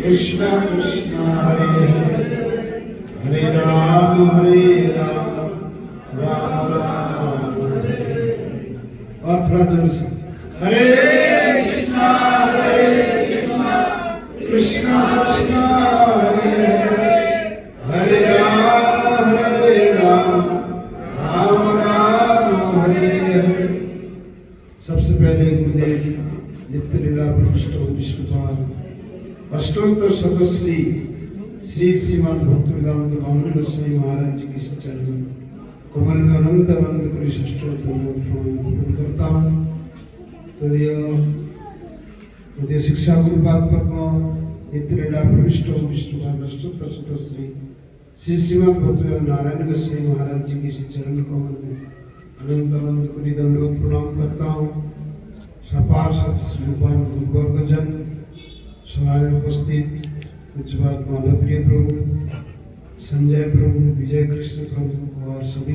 कृष्ण कृष्ण हरे हरे हरे राम राम राम हरे हरे। और थोड़ा जोर से हरे कृष्ण कृष्ण कृष्ण हरे हरे हरे राम राम राम हरे हरे। सबसे पहले गुरुदेव नित्य लीला प्रविष्ट विष्णुपाद अष्टोत्तर शतश्री श्री श्रीमद् भक्तिवेदांत स्वामी गोस्वामी महाराज जी की चरण कमल में अनंत अनंत कोटि प्रणाम करता हूँ। तो यह शिक्षा गुरुपाद पद्म नित्य लीला प्रविष्ट विष्णुपाद अष्टोत्तर शतश्री श्री श्रीमद् भक्तिवेदांत नारायण गोस्वामी महाराज जी की चरण कमल में अनंत अनंत कोटि प्रणाम करता हूँ। सपार सत्सरूपान गुरुवर्गजन सभा में उपस्थित पूज्यपाद माधवप्रिय प्रभु, संजय प्रभु, विजय कृष्ण प्रभु और सभी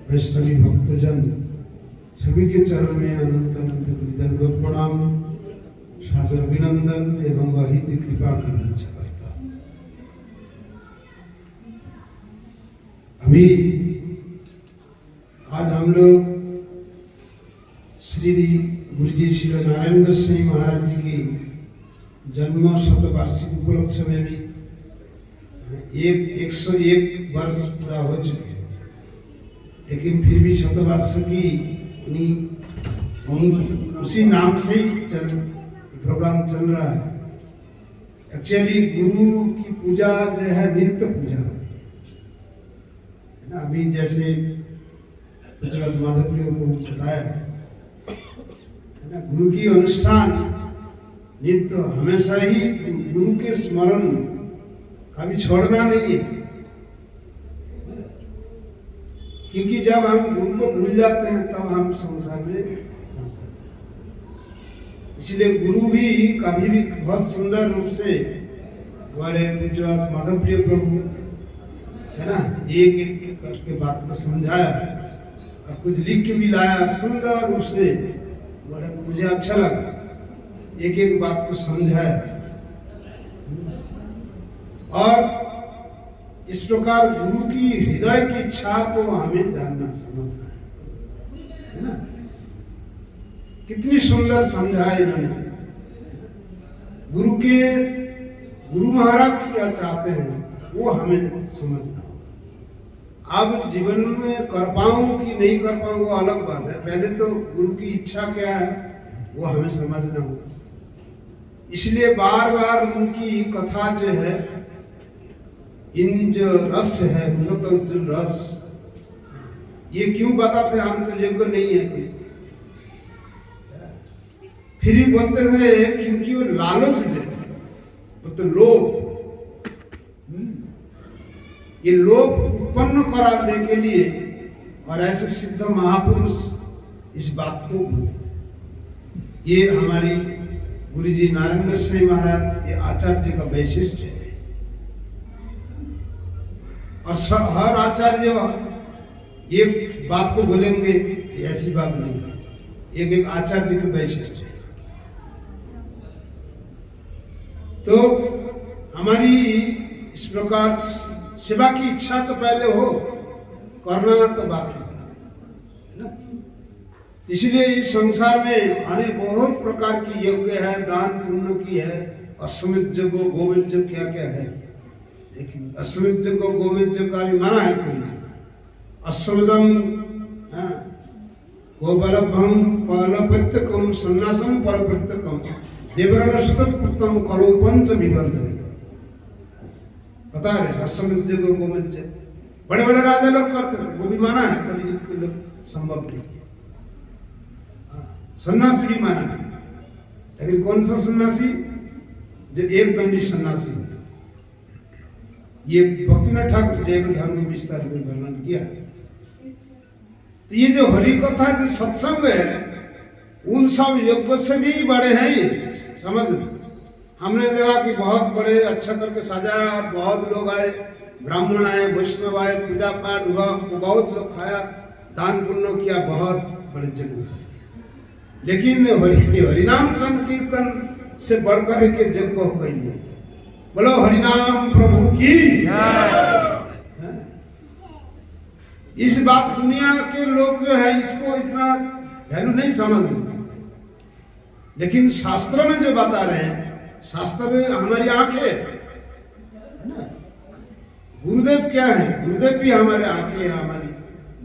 वैष्णवी भक्तजन सभी के चरण में अनंत अनंत दंडवत प्रणाम सादर अभिनंदन एवं वही कृपा करना चाहता। अभी आज हम लोग श्री गुरु जी श्री नारायण गोस्वामी महाराज जी की जन्म शतवार्षिक उपलक्ष्य में भी 101 वर्ष पूरा हो चुके हैं, लेकिन फिर भी शतवार्षिकी उसी नाम से ही प्रोग्राम चल रहा है। एक्चुअली गुरु की पूजा जो है नित्य पूजा होती है ना। अभी जैसे माधवप्रिय को बताया है ना, गुरु की अनुष्ठान नित्य हमेशा ही गुरु के स्मरण कभी छोड़ना नहीं है, क्योंकि जब हम गुरु को भूल जाते हैं तब हम संसार में फंस जाते हैं। इसलिए गुरु भी कभी भी बहुत सुंदर रूप से हमारे पूज्यपाद माधवप्रिय प्रभु है ना एक एक करके बात को समझाया और कुछ लिख के भी लाया सुंदर रूप से। बड़ा मुझे अच्छा लगा, एक एक बात को समझाया और इस प्रकार गुरु की हृदय की इच्छा को हमें जानना समझना है ना। कितनी सुंदर समझाया इन्होंने। गुरु महाराज क्या चाहते हैं वो हमें समझना। अब जीवन में कर पाऊं कि नहीं कर पाऊं वो अलग बात है, पहले तो गुरु की इच्छा क्या है वो हमें समझना होगा। इसलिए बार बार उनकी कथा जो है, इन जो रस है उनको तो जो रस ये क्यों बताते हम तो योग्य नहीं है कोई, फिर भी बोलते रहे क्योंकि वो लालच देते, वो तो लोभ, ये लोभ उत्पन्न कराने के लिए और ऐसे सिद्ध महापुरुष इस बात को बोलते थे। ये हमारी गुरु जी नारायण गोस्वामी महाराज ये आचार्य जी का वैशिष्ट है। और हर आचार्य एक बात को बोलेंगे ऐसी बात नहीं, एक एक आचार्य जी का वैशिष्ट है। तो हमारी इस प्रकार सेवा की इच्छा तो पहले हो, करना तो बात की बात है ना। इसलिए इस संसार में अनेक बहुत प्रकार की यज्ञ है, दान पुण्य की है, अश्वमेध यज्ञ, गोमेध यज्ञ, क्या क्या है। लेकिन अश्वमेध यज्ञ गोमेध यज्ञ का भी मना है कोई। अश्वमेधम गोबलभम पलपत्यकम सन्यासम परपत्यकम देवरण शतपुत्रम कलो पंच विवर्धन। बता रहे अश्वमेध यज्ञ गोमेध यज्ञ बड़े बड़े राजा लोग करते थे, वो भी माना है, कभी के लोग संभव नहीं। सन्यासी भी माना है, लेकिन कौन सा सन्यासी जो एकदम भी सन्यासी होता। ये भक्तिनाथ ठाकुर जैन धर्म में विस्तार में वर्णन किया। तो ये जो हरि कथा जो सत्संग है उन सब यज्ञ से भी बड़े हैं ये, समझना। हमने देखा कि बहुत बड़े अच्छा करके सजाया, बहुत लोग आए, ब्राह्मण आए, वैष्णव आए, पूजा पाठ हुआ, बहुत लोग खाया, दान पुण्य किया, बहुत बड़े जगह। लेकिन हरिनाम संकीर्तन से बढ़कर के जग को कोई नहीं। बोलो हरिनाम प्रभु की। इस बात दुनिया के लोग जो है इसको इतना वैल्यू नहीं समझ पाते, लेकिन शास्त्र में जो बता रहे हैं, शास्त्र हमारी आंखें है ना। गुरुदेव क्या है? गुरुदेव भी हमारे आंखें हैं, हमारी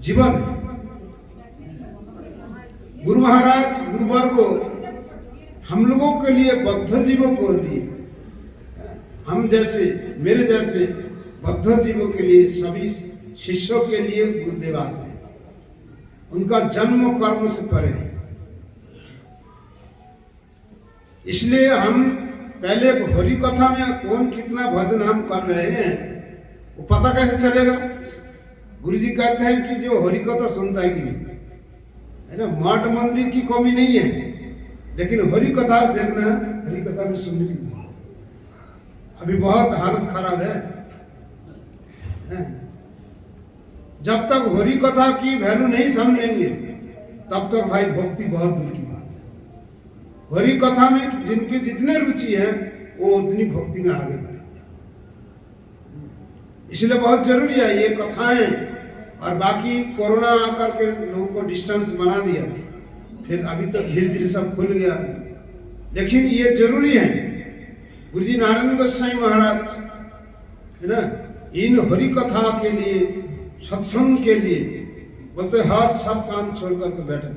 जीवन है। गुरु महाराज गुरुवर्गो हम लोगों के लिए, बद्ध जीवों को लिए, हम जैसे मेरे जैसे बद्ध जीवों के लिए, सभी शिष्यों के लिए गुरुदेव आते हैं। उनका जन्म कर्म से परे है। इसलिए हम पहले हरि कथा में कौन कितना भजन हम कर रहे हैं वो पता कैसे चलेगा? गुरुजी कहते हैं कि जो हरि कथा सुनता है कि नहीं, है ना, मठ मंदिर की कमी नहीं है, लेकिन हरि कथा देखना, हरि कथा में सुनने की अभी बहुत हालत खराब है। जब तक हरि कथा की वैल्यू नहीं समझेंगे तब तक भाई भक्ति बहुत दूर की बात है। हरि कथा में जिनकी जितने रुचि है वो उतनी भक्ति में आगे बढ़ेंगे। इसलिए बहुत जरूरी है ये कथाएं। और बाकी कोरोना आकर के लोगों को डिस्टेंस बना दिया, फिर अभी तो धीरे धीरे सब खुल गया, लेकिन ये जरूरी है। गुरुजी नारायण गोस्वामी महाराज है ना, इन हरि कथा के लिए, सत्संग के लिए बोलते हर सब काम छोड़ करके बैठे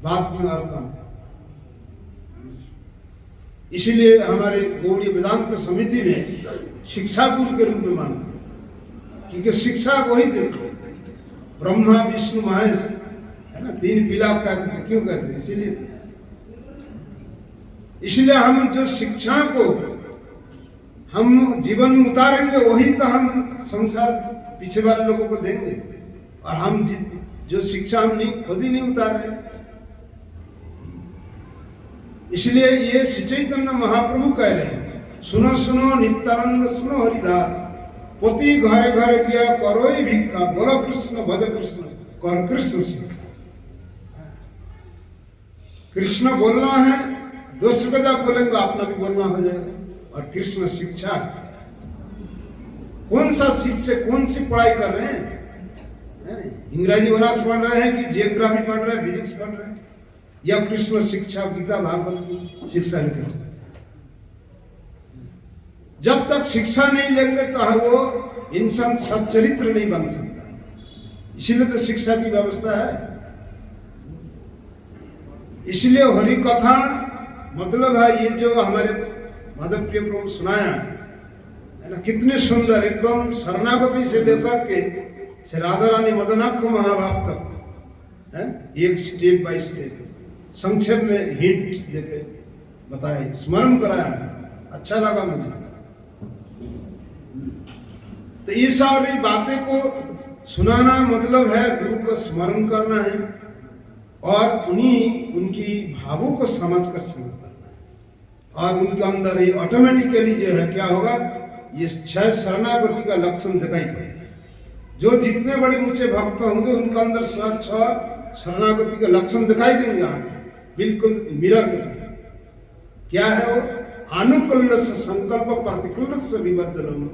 बात में और काम। इसीलिए हमारे गौड़ीय वेदांत समिति में शिक्षा गुरु के रूप में मानते हैं, क्योंकि शिक्षा वही देते हैं। ब्रह्मा विष्णु महेश है ना, तीन पिला कहते थे। क्यों कहते थे? इसीलिए इसलिए हम जो शिक्षा को हम जीवन में उतारेंगे वही तो हम संसार पीछे वाले लोगों को देंगे। और हम जो शिक्षा हम नहीं खुद ही नहीं उतार रहे। इसलिए ये श्री चैतन्य महाप्रभु कह रहे हैं, सुनो सुनो नित्यानंद सुनो हरिदास, पोती घरे घरे गया करोई भिक्खा, बोलो कृष्ण भज कृष्ण कर कृष्ण सीखा। कृष्ण बोलना है, दूसरे को जब बोलेंगे अपना भी बोलना हो जाएगा। और कृष्ण शिक्षा, कौन सा शिक्षा, कौन सी पढ़ाई कर रहे हैं? इंग्रजी ऑनर्स पढ़ रहे हैं कि जियोग्राफी पढ़ रहे हैं, फिजिक्स पढ़ रहे हैं, या कृष्ण शिक्षा गीता भागवत की शिक्षा लेकर चलते हैं? जब तक शिक्षा नहीं लेंगे तो वो इंसान सच्चरित्र नहीं बन सकता। इसीलिए तो शिक्षा की व्यवस्था है। इसलिए हरि कथा मतलब है ये जो हमारे माधव प्रिय प्रभु सुनाया है ना, कितने सुंदर, एकदम शरणागति से लेकर के से राधा रानी मदनाक्ष महाभाव तक है, एक स्टेप बाय स्टेप संक्षेप में हिंट देके बताए, स्मरण कराया। अच्छा लगा मुझे। तो ये सारी बातें को सुनाना मतलब है गुरु को स्मरण करना है और उनकी भावों को समझ कर सेवा करना है। और उनके अंदर ये ऑटोमेटिकली जो है क्या होगा, ये 6 शरणागति का लक्षण दिखाई पड़ेगा। जो जितने बड़े ऊंचे भक्त होंगे उनके अंदर 6 शरणागति के लक्षण दिखाई देंगे, बिल्कुल मिरर की तरह। क्या है वो? अनुकूल संकल्प प्रतिकूल से विवर्जन,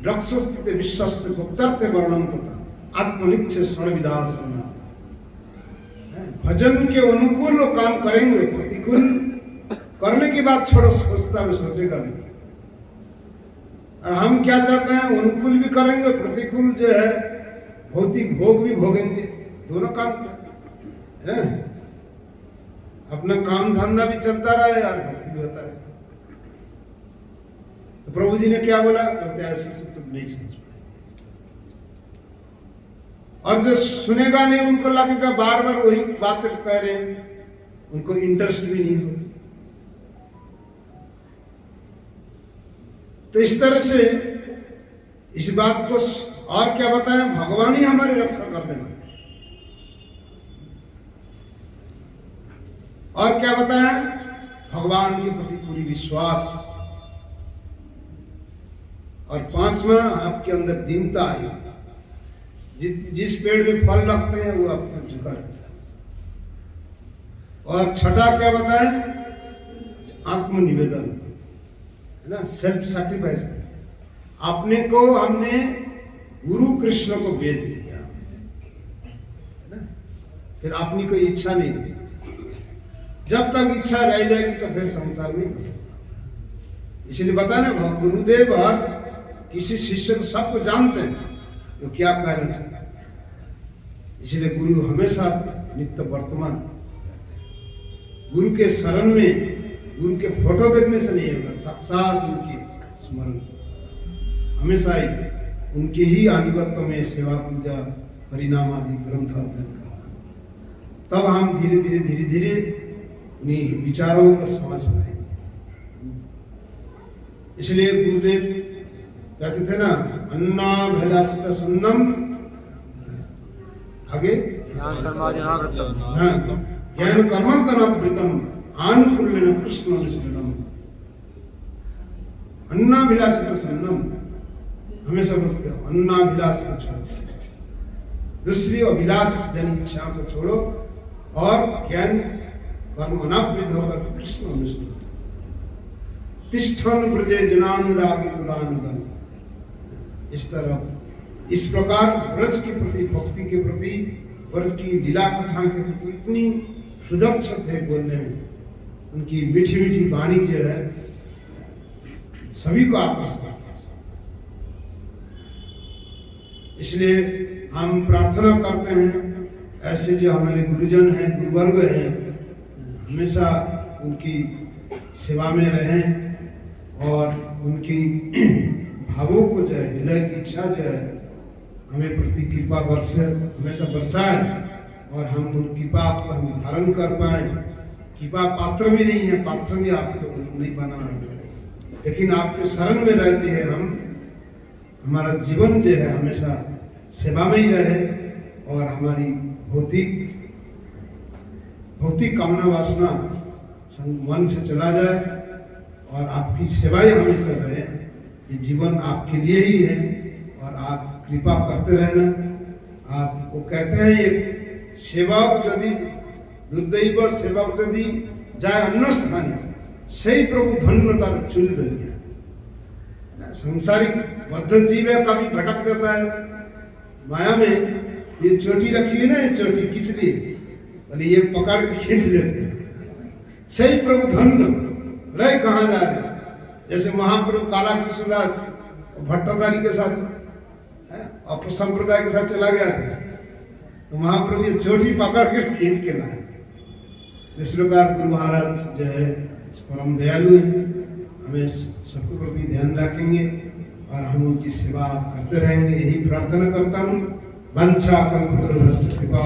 रक्षस्थित विश्वस्य भक्तर्थ वर्णन तथा आत्मनिच्छ क्षण विधास। भजन के अनुकूल लोग काम करेंगे, प्रतिकूल करने की बात छोड़ो, सोचता में सोचेगा नहीं। और हम क्या चाहते हैं, अनुकूल भी करेंगे, प्रतिकूल जो है भौतिक भोग भी भोगेंगे, दोनों काम है ना। अपना काम धंधा भी चलता रहे और भक्ति भी होता रहे। तो प्रभु जी ने क्या बोला, बोलते ऐसे से तुम नहीं समझ पाए। और जो सुनेगा नहीं उनको लगेगा बार बार वही बात कह रहे हैं, उनको इंटरेस्ट भी नहीं होगा। तो इस तरह से इस बात को और क्या बताएं, भगवान ही हमारी रक्षा करने वाले। और क्या बताएं, भगवान के प्रति पूरी विश्वास। और 5वां आपके अंदर दीनता आई। जिस पेड़ में फल लगते हैं वो आपको झुका रहता है। और 6ठा क्या बताएं, आत्मनिवेदन, है ना, सेल्फ सैक्रिफाइस। अपने को हमने गुरु कृष्ण को बेच दिया, है ना। फिर अपनी कोई इच्छा नहीं रही। जब तक इच्छा रह जाएगी तो फिर संसार में, इसलिए बता ना, गुरुदेव और किसी शिष्य को सबको जानते हैं तो क्या कहना चाहते हैं। इसलिए गुरु हमेशा नित्य वर्तमान रहते हैं। गुरु के शरण में, गुरु के फोटो देखने से नहीं होगा, साक्षात उनके स्मरण, हमेशा ही उनके ही अनुगत्य में सेवा, पूजा, परिणाम आदि ग्रंथ अध्ययन करना, तब हम धीरे धीरे धीरे धीरे उन्हीं विचारों को समझ पाएंगे। इसलिए गुरुदेव कहते थे ना, अन्नाभिलाषित सन्नम, आगे ज्ञान कर्मादिनावृतम, ज्ञान कर्मादिनावृतम आनुकूल्येन कृष्ण अनुसरणम। अन्नाभिलाषित सन्नम, हमेशा बोलते हो अन्नाभिलाष को छोड़ो, दूसरी अभिलाष जन इच्छा को छोड़ो और ज्ञान कर्म अनावृत होकर कृष्ण अनुसरण। तिष्ठन ब्रजे जनानुरागी तदानुगम। इस तरह, इस प्रकार ब्रज के प्रति, भक्ति के प्रति, ब्रज की लीला कथा के प्रति इतनी सुदक्ष थे बोलने में, उनकी मीठी मीठी वाणी जो है सभी को आकर्षित करती है। इसलिए हम प्रार्थना करते हैं, ऐसे जो हमारे गुरुजन हैं, गुरुवर्ग हैं, हमेशा उनकी सेवा में रहें और उनकी भावों को जो है, हृदय की इच्छा जो है, हमें प्रति कृपा हमेशा बरसाए और हम उन कृपा को हम धारण कर पाए। कृपा पात्र भी नहीं है, पात्र भी आपको नहीं बनाना, लेकिन आपके शरण में रहते हैं हम। हमारा जीवन जो है हमेशा सेवा में ही रहे और हमारी भौतिक कामना वासना मन से चला जाए और आपकी सेवाएं हमेशा रहे। ये जीवन आपके लिए ही है और आप कृपा करते रहना। आपको कहते हैं ये सेवक यदि दुर्दैव सेवक यदि जाए अन्न स्थान, सही प्रभु धन्य तार चुन दिया। संसारिक बद्ध जीव है, कभी भटक जाता है माया में। ये चोटी रखी हुई ना, ये चोटी किस लिए, बोले ये पकड़ के खींच लेते हैं। सही प्रभु धन्य रहे, कहाँ जा रहे। जैसे महाप्रभु काला कृष्णदास भट्टाधारी के साथ अपने संप्रदाय के साथ चला गया था, तो महाप्रभु ये चोटी पकड़ के खींच के लाए। इस प्रकार गुरु महाराज जो है परम दयालु है, हमें सबके प्रति ध्यान रखेंगे और हम उनकी सेवा करते रहेंगे, यही प्रार्थना करता हूँ। वंशा कल्पतरुभ्यश्च कृपा